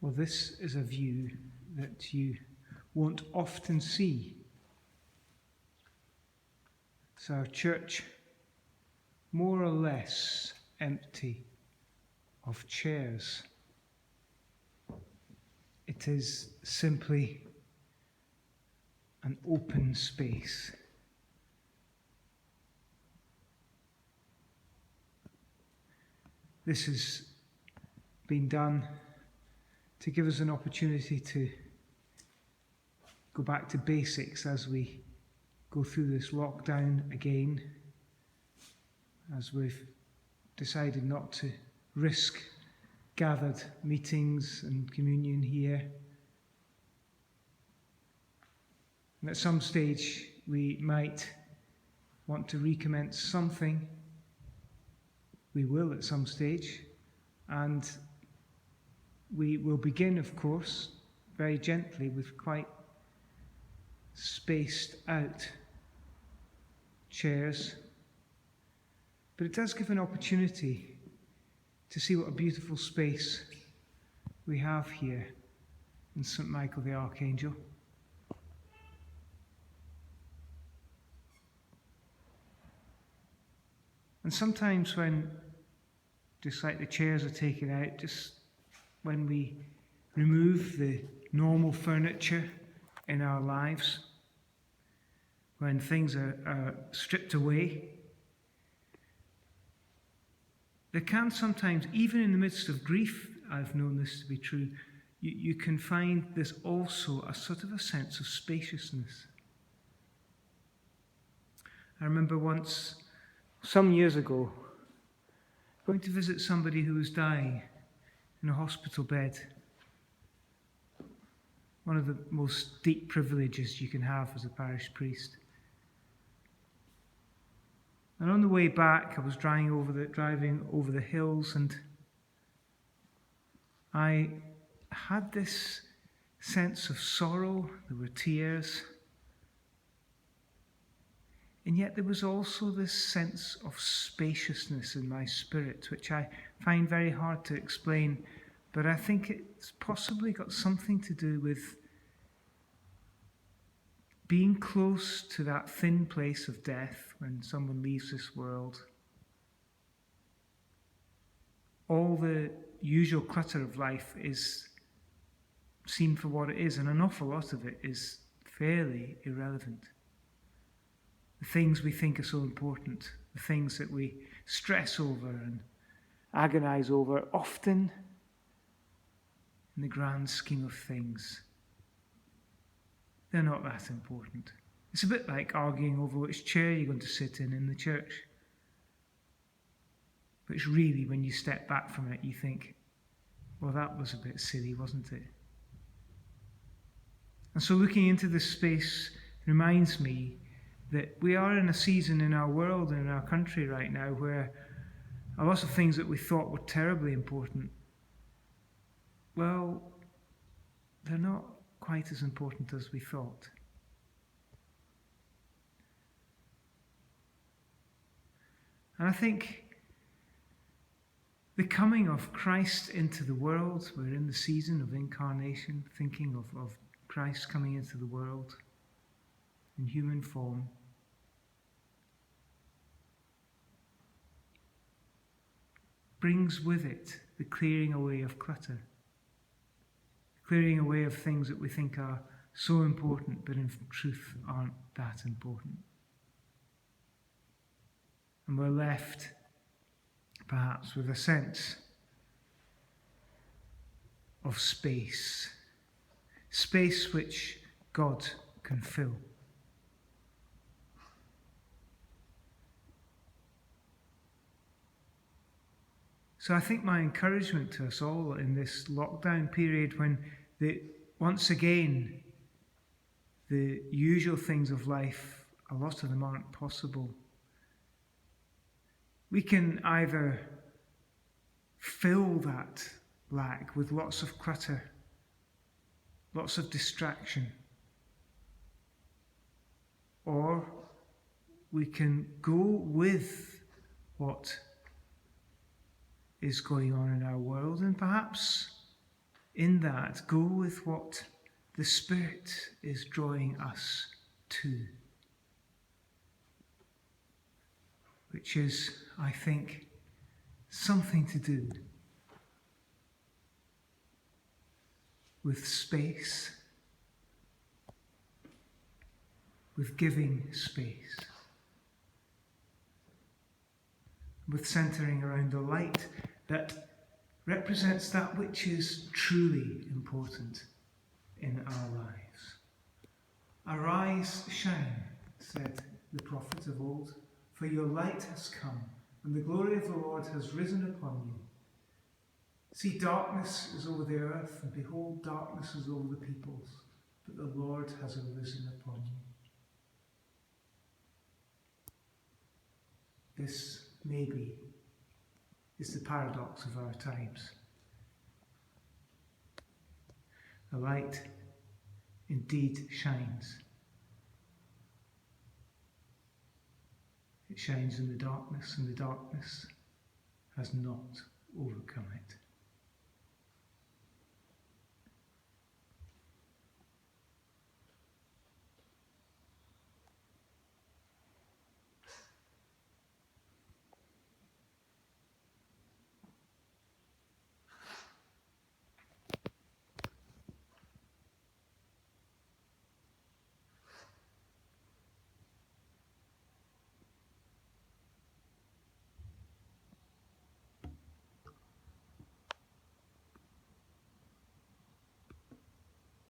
Well, this is a view that you won't often see. It's our church more or less empty of chairs. It is simply an open space. This has been done to give us an opportunity to go back to basics as we go through this lockdown again, as we've decided not to risk gathered meetings and communion here. And at some stage we might want to recommence something. We will at some stage, and we will begin, of course, very gently with quite spaced out chairs. But it does give an opportunity to see what a beautiful space we have here in St. Michael the Archangel. And sometimes when, just like the chairs are taken out, just when we remove the normal furniture in our lives, when things are stripped away, there can sometimes, even in the midst of grief, I've known this to be true, you can find there's also a sort of a sense of spaciousness. I remember once, some years ago, going to visit somebody who was dying in a hospital bed. One of the most deep privileges you can have as a parish priest. And on the way back, I was driving over the hills, and I had this sense of sorrow. There were tears. And yet there was also this sense of spaciousness in my spirit, which I find very hard to explain, but I think it's possibly got something to do with being close to that thin place of death when someone leaves this world. All the usual clutter of life is seen for what it is, and an awful lot of it is fairly irrelevant. The things we think are so important, the things that we stress over and agonize over, often, in the grand scheme of things, they're not that important. It's a bit like arguing over which chair you're going to sit in the church. But it's really, when you step back from it, you think, well, that was a bit silly, wasn't it? And so looking into this space reminds me that we are in a season in our world and in our country right now where a lot of things that we thought were terribly important, well, they're not quite as important as we thought. And I think the coming of Christ into the world, we're in the season of incarnation, thinking of Christ coming into the world in human form. Brings with it the clearing away of clutter, clearing away of things that we think are so important but in truth aren't that important. And we're left perhaps with a sense of space which God can fill. So I think my encouragement to us all in this lockdown period, when once again the usual things of life, a lot of them aren't possible, we can either fill that lack with lots of clutter, lots of distraction, or we can go with what is going on in our world and perhaps in that, go with what the Spirit is drawing us to, which is, I think, something to do with space, with giving space, with centering around a light that represents that which is truly important in our lives. Arise, shine, said the prophet of old, for your light has come, and the glory of the Lord has risen upon you. See, darkness is over the earth, and behold, darkness is over the peoples, but the Lord has arisen upon you. This, maybe, is the paradox of our times. The light indeed shines. It shines in the darkness, and the darkness has not overcome it.